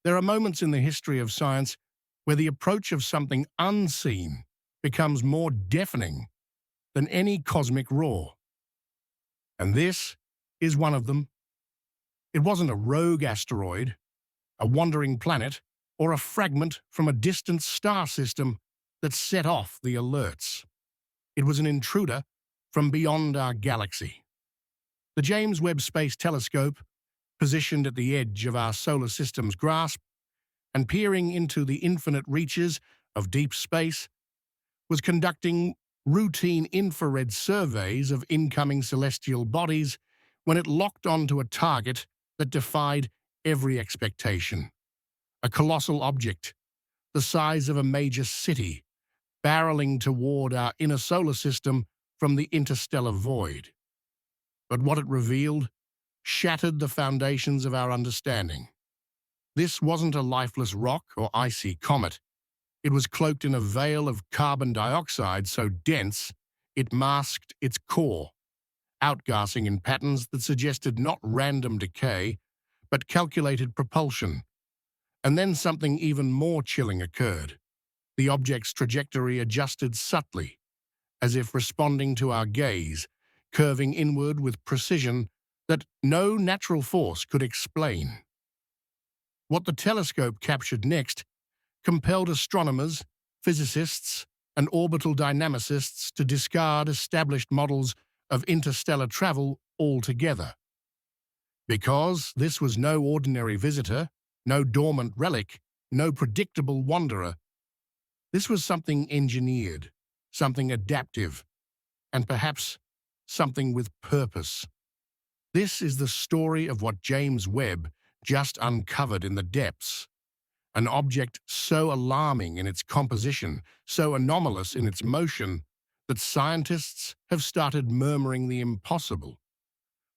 There are moments in the history of science where the approach of something unseen becomes more deafening than any cosmic roar. And this is one of them. It wasn't a rogue asteroid, a wandering planet, or a fragment from a distant star system that set off the alerts. It was an intruder from beyond our galaxy. The James Webb Space Telescope, positioned at the edge of our solar system's grasp and peering into the infinite reaches of deep space, was conducting routine infrared surveys of incoming celestial bodies when it locked onto a target that defied every expectation. A colossal object, the size of a major city, barreling toward our inner solar system from the interstellar void. But what it revealed shattered the foundations of our understanding. This wasn't a lifeless rock or icy comet. It was cloaked in a veil of carbon dioxide so dense it masked its core, outgassing in patterns that suggested not random decay, but calculated propulsion. And then something even more chilling occurred. The object's trajectory adjusted subtly, as if responding to our gaze, curving inward with precision that no natural force could explain. What the telescope captured next compelled astronomers, physicists, and orbital dynamicists to discard established models of interstellar travel altogether. Because this was no ordinary visitor, no dormant relic, no predictable wanderer. This was something engineered, something adaptive, and perhaps something with purpose. This is the story of what James Webb just uncovered in the depths. An object so alarming in its composition, so anomalous in its motion, that scientists have started murmuring the impossible.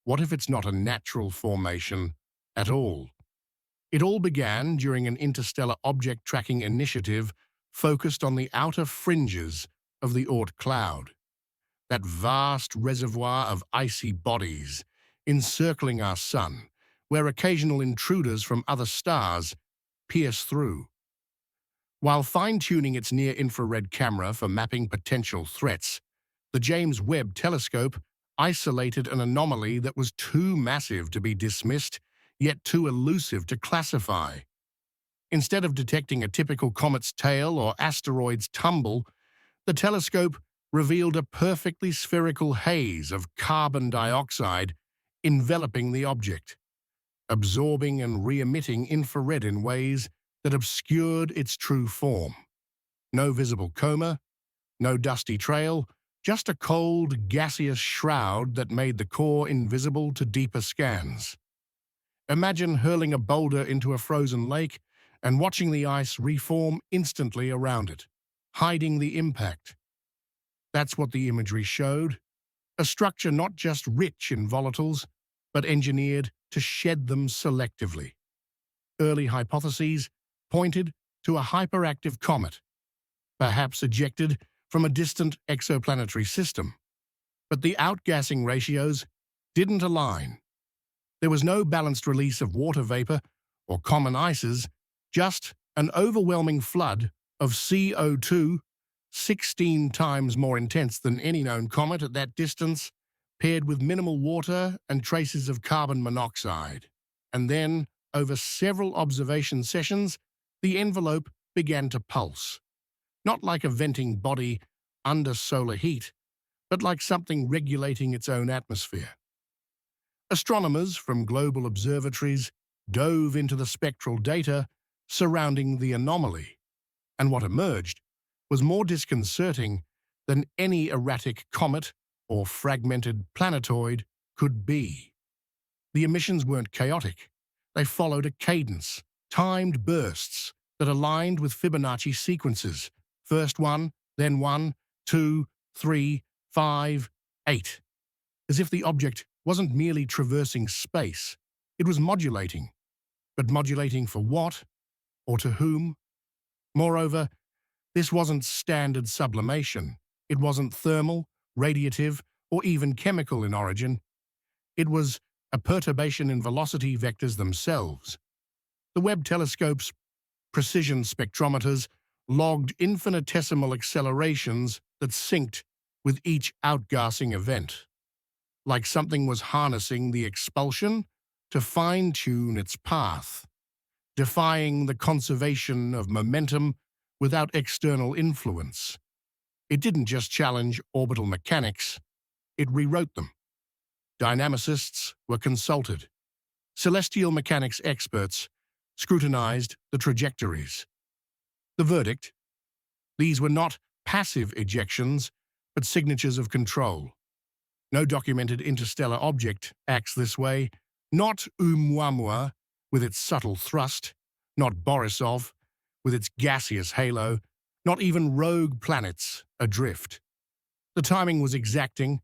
What if it's not a natural formation at all? It all began during an interstellar object tracking initiative focused on the outer fringes of the Oort cloud, that vast reservoir of icy bodies encircling our sun, where occasional intruders from other stars pierce through. While fine-tuning its near-infrared camera for mapping potential threats, the James Webb Telescope isolated an anomaly that was too massive to be dismissed, yet too elusive to classify. Instead of detecting a typical comet's tail or asteroid's tumble, the telescope revealed a perfectly spherical haze of carbon dioxide enveloping the object, absorbing and re-emitting infrared in ways that obscured its true form. No visible coma, no dusty trail, just a cold, gaseous shroud that made the core invisible to deeper scans. Imagine hurling a boulder into a frozen lake and watching the ice reform instantly around it, hiding the impact. That's what the imagery showed. A structure not just rich in volatiles, but engineered to shed them selectively. Early hypotheses pointed to a hyperactive comet, perhaps ejected from a distant exoplanetary system. But the outgassing ratios didn't align. There was no balanced release of water vapor or common ices, just an overwhelming flood of CO2, 16 times more intense than any known comet at that distance, paired with minimal water and traces of carbon monoxide. And then, over several observation sessions, the envelope began to pulse. Not like a venting body under solar heat, but like something regulating its own atmosphere. Astronomers from global observatories dove into the spectral data surrounding the anomaly, and what emerged was more disconcerting than any erratic comet or fragmented planetoid could be. The emissions weren't chaotic. They followed a cadence, timed bursts that aligned with Fibonacci sequences. First 1, then 1, 2, 3, 5, 8. As if the object wasn't merely traversing space, it was modulating. But modulating for what? Or to whom? Moreover, this wasn't standard sublimation. It wasn't thermal, radiative, or even chemical in origin. It was a perturbation in velocity vectors themselves. The Webb telescope's precision spectrometers logged infinitesimal accelerations that synced with each outgassing event, like something was harnessing the expulsion to fine-tune its path, defying the conservation of momentum without external influence. It didn't just challenge orbital mechanics, it rewrote them. Dynamicists were consulted. Celestial mechanics experts scrutinized the trajectories. The verdict? These were not passive ejections, but signatures of control. No documented interstellar object acts this way, not Oumuamua with its subtle thrust, not Borisov with its gaseous halo, not even rogue planets adrift. The timing was exacting,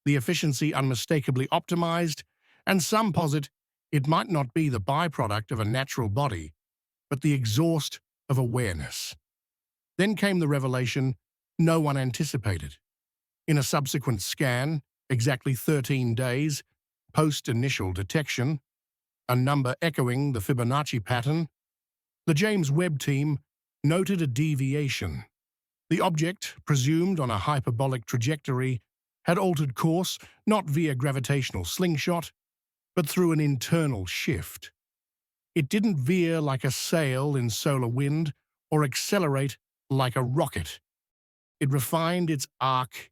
the efficiency unmistakably optimized, and some posit it might not be the byproduct of a natural body, but the exhaust of awareness. Then came the revelation no one anticipated. In a subsequent scan, exactly 13 days post-initial detection, a number echoing the Fibonacci pattern, the James Webb team noted a deviation. The object, presumed on a hyperbolic trajectory, had altered course not via gravitational slingshot, but through an internal shift. It didn't veer like a sail in solar wind or accelerate like a rocket. It refined its arc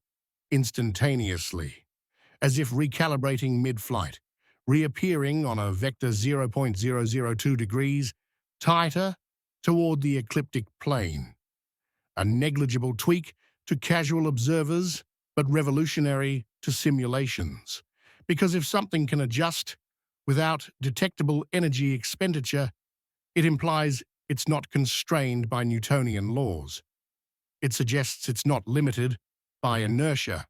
instantaneously, as if recalibrating mid-flight, reappearing on a vector 0.002 degrees, tighter toward the ecliptic plane. A negligible tweak to casual observers, but revolutionary to simulations. Because if something can adjust without detectable energy expenditure, it implies it's not constrained by Newtonian laws. It suggests it's not limited by inertia.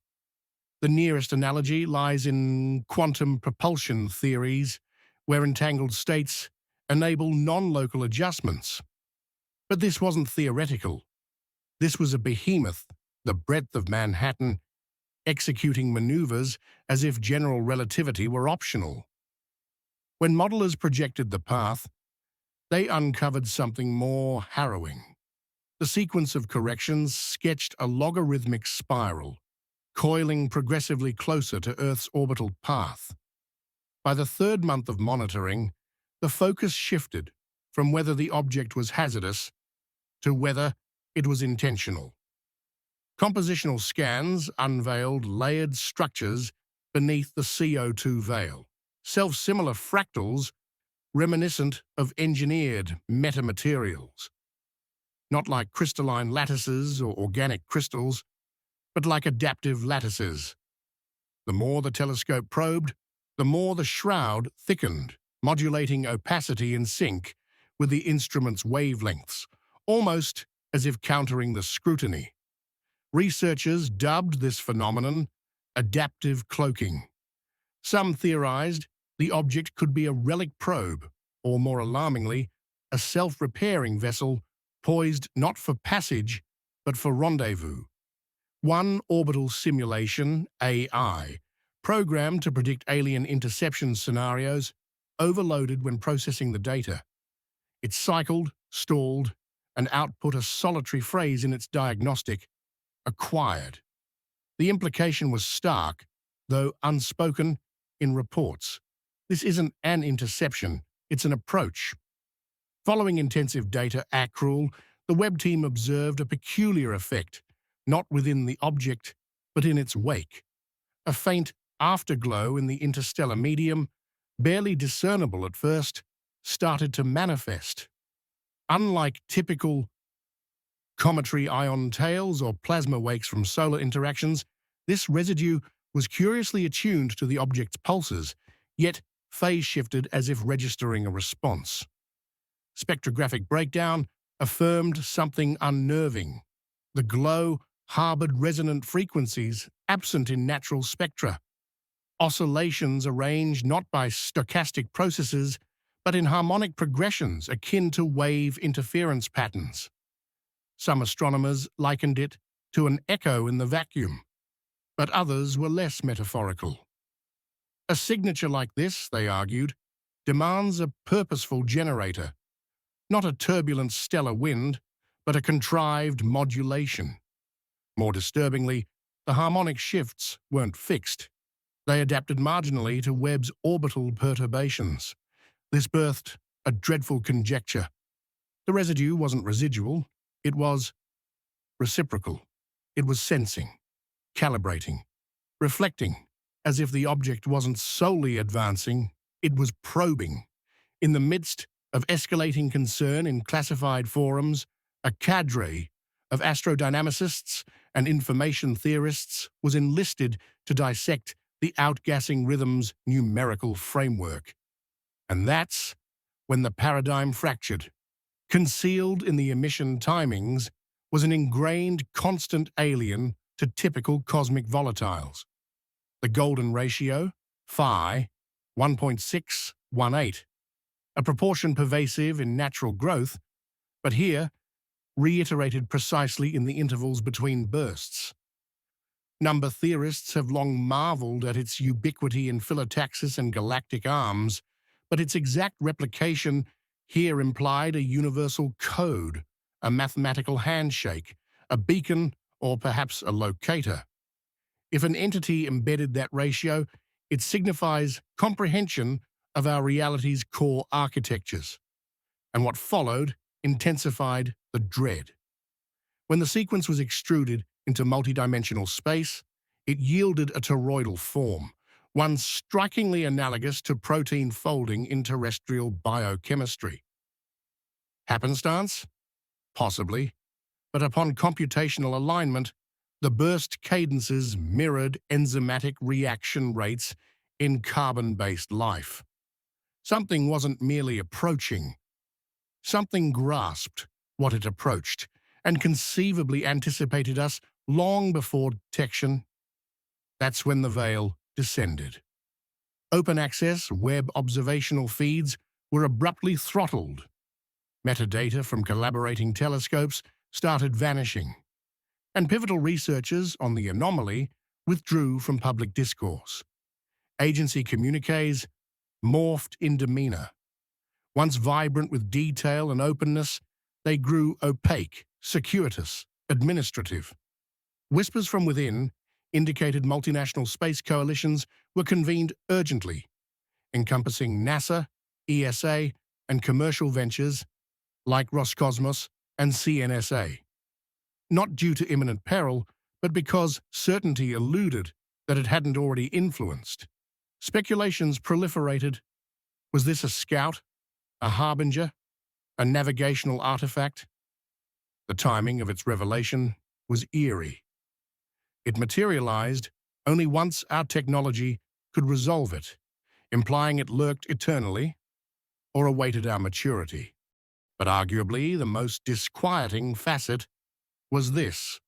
The nearest analogy lies in quantum propulsion theories, where entangled states enable non-local adjustments. But this wasn't theoretical. This was a behemoth, the breadth of Manhattan, executing maneuvers as if general relativity were optional. When modelers projected the path, they uncovered something more harrowing. The sequence of corrections sketched a logarithmic spiral, coiling progressively closer to Earth's orbital path. By the third month of monitoring, the focus shifted from whether the object was hazardous to whether it was intentional. Compositional scans unveiled layered structures beneath the CO2 veil, self-similar fractals reminiscent of engineered metamaterials. Not like crystalline lattices or organic crystals, but like adaptive lattices. The more the telescope probed, the more the shroud thickened, modulating opacity in sync with the instrument's wavelengths, almost as if countering the scrutiny. Researchers dubbed this phenomenon adaptive cloaking. Some theorized the object could be a relic probe, or more alarmingly, a self-repairing vessel poised not for passage, but for rendezvous. One orbital simulation, AI, programmed to predict alien interception scenarios, overloaded when processing the data. It cycled, stalled, and output a solitary phrase in its diagnostic, acquired. The implication was stark, though unspoken, in reports. This isn't an interception, it's an approach. Following intensive data accrual, the Webb team observed a peculiar effect, not within the object, but in its wake. A faint afterglow in the interstellar medium, barely discernible at first, started to manifest. Unlike typical cometary ion tails or plasma wakes from solar interactions, this residue was curiously attuned to the object's pulses, yet phase-shifted as if registering a response. Spectrographic breakdown affirmed something unnerving. The glow harbored resonant frequencies absent in natural spectra, oscillations arranged not by stochastic processes, but in harmonic progressions akin to wave interference patterns. Some astronomers likened it to an echo in the vacuum, but others were less metaphorical. A signature like this, they argued, demands a purposeful generator, not a turbulent stellar wind, but a contrived modulation. More disturbingly, the harmonic shifts weren't fixed. They adapted marginally to Webb's orbital perturbations. This birthed a dreadful conjecture. The residue wasn't residual, it was reciprocal. It was sensing, calibrating, reflecting, as if the object wasn't solely advancing, it was probing. In the midst of escalating concern in classified forums, a cadre of astrodynamicists and information theorists was enlisted to dissect the outgassing rhythm's numerical framework. And that's when the paradigm fractured. Concealed in the emission timings was an ingrained constant alien to typical cosmic volatiles. The golden ratio, phi, 1.618, a proportion pervasive in natural growth, but here reiterated precisely in the intervals between bursts. Number theorists have long marveled at its ubiquity in phyllotaxis and galactic arms, but its exact replication here implied a universal code, a mathematical handshake, a beacon, or perhaps a locator. If an entity embedded that ratio, it signifies comprehension of our reality's core architectures. And what followed intensified the dread. When the sequence was extruded into multidimensional space, it yielded a toroidal form, one strikingly analogous to protein folding in terrestrial biochemistry. Happenstance? Possibly, but upon computational alignment, the burst cadences mirrored enzymatic reaction rates in carbon-based life. Something wasn't merely approaching. Something grasped what it approached and conceivably anticipated us long before detection. That's when the veil descended. Open access Webb observational feeds were abruptly throttled. Metadata from collaborating telescopes started vanishing, and pivotal researchers on the anomaly withdrew from public discourse. Agency communiques morphed in demeanor. Once vibrant with detail and openness, they grew opaque, circuitous, administrative. Whispers from within indicated multinational space coalitions were convened urgently, encompassing NASA, ESA, and commercial ventures like Roscosmos and CNSA. Not due to imminent peril, but because certainty eluded that it hadn't already influenced. Speculations proliferated. Was this a scout, a harbinger, a navigational artifact? The timing of its revelation was eerie. It materialized only once our technology could resolve it, implying it lurked eternally or awaited our maturity. But arguably the most disquieting facet was this.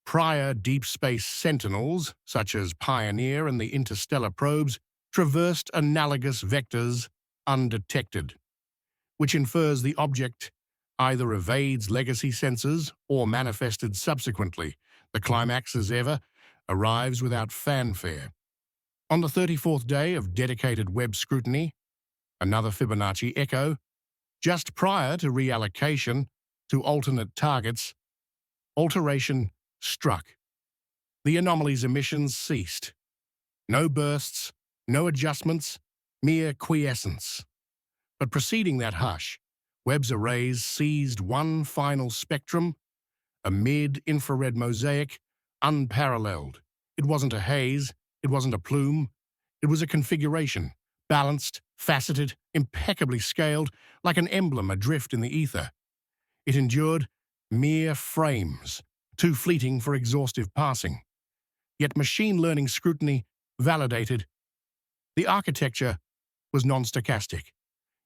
Prior deep space sentinels, such as Pioneer and the interstellar probes, traversed analogous vectors undetected, which infers the object either evades legacy sensors or manifested subsequently. The climax, as ever, arrives without fanfare. On the 34th day of dedicated Webb scrutiny, another Fibonacci echo, just prior to reallocation to alternate targets, alteration struck. The anomaly's emissions ceased. No bursts, no adjustments, mere quiescence. But preceding that hush, Webb's arrays seized one final spectrum, a mid-infrared mosaic, unparalleled. It wasn't a haze, it wasn't a plume, it was a configuration, balanced, faceted, impeccably scaled, like an emblem adrift in the ether. It endured mere frames, too fleeting for exhaustive passing. Yet machine learning scrutiny validated. The architecture was non-stochastic.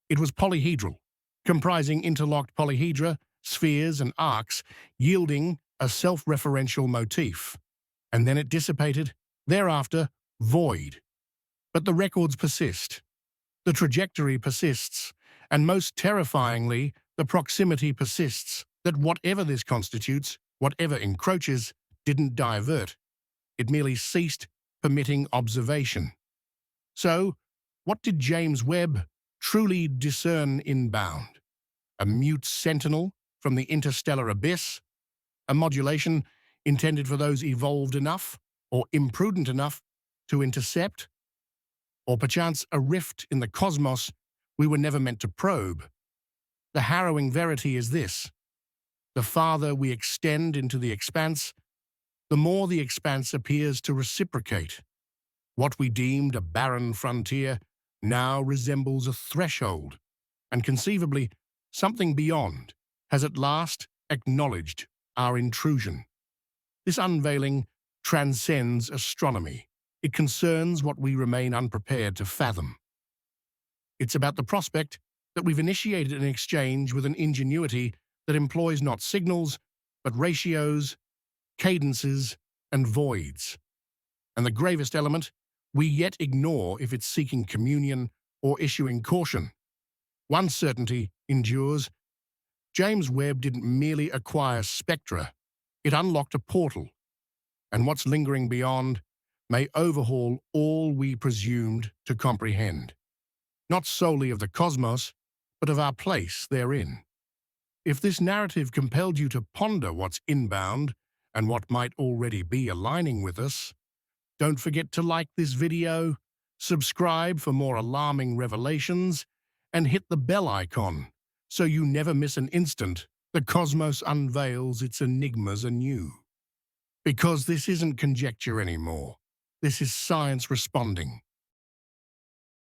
It was polyhedral, comprising interlocked polyhedra, spheres, and arcs, yielding a self-referential motif. And then it dissipated, thereafter, void. But the records persist. The trajectory persists, and most terrifyingly, the proximity persists, that whatever this constitutes, whatever encroaches, didn't divert. It merely ceased permitting observation. So, what did James Webb truly discern inbound? a mute sentinel from the interstellar abyss, a modulation intended for those evolved enough or imprudent enough to intercept, or perchance a rift in the cosmos we were never meant to probe. The harrowing verity is this: the farther we extend into the expanse, the more the expanse appears to reciprocate. What we deemed a barren frontier now resembles a threshold, and conceivably something beyond has at last acknowledged our intrusion. This unveiling transcends astronomy. It concerns what we remain unprepared to fathom. It's about the prospect that we've initiated an exchange with an ingenuity that employs not signals, but ratios, cadences, and voids. And the gravest element, we yet ignore if it's seeking communion or issuing caution. One certainty endures: James Webb didn't merely acquire spectra, it unlocked a portal, and what's lingering beyond may overhaul all we presumed to comprehend, not solely of the cosmos, but of our place therein. If this narrative compelled you to ponder what's inbound and what might already be aligning with us, don't forget to like this video, subscribe for more alarming revelations, and hit the bell icon so you never miss an instant the cosmos unveils its enigmas anew. Because this isn't conjecture anymore. This is science responding.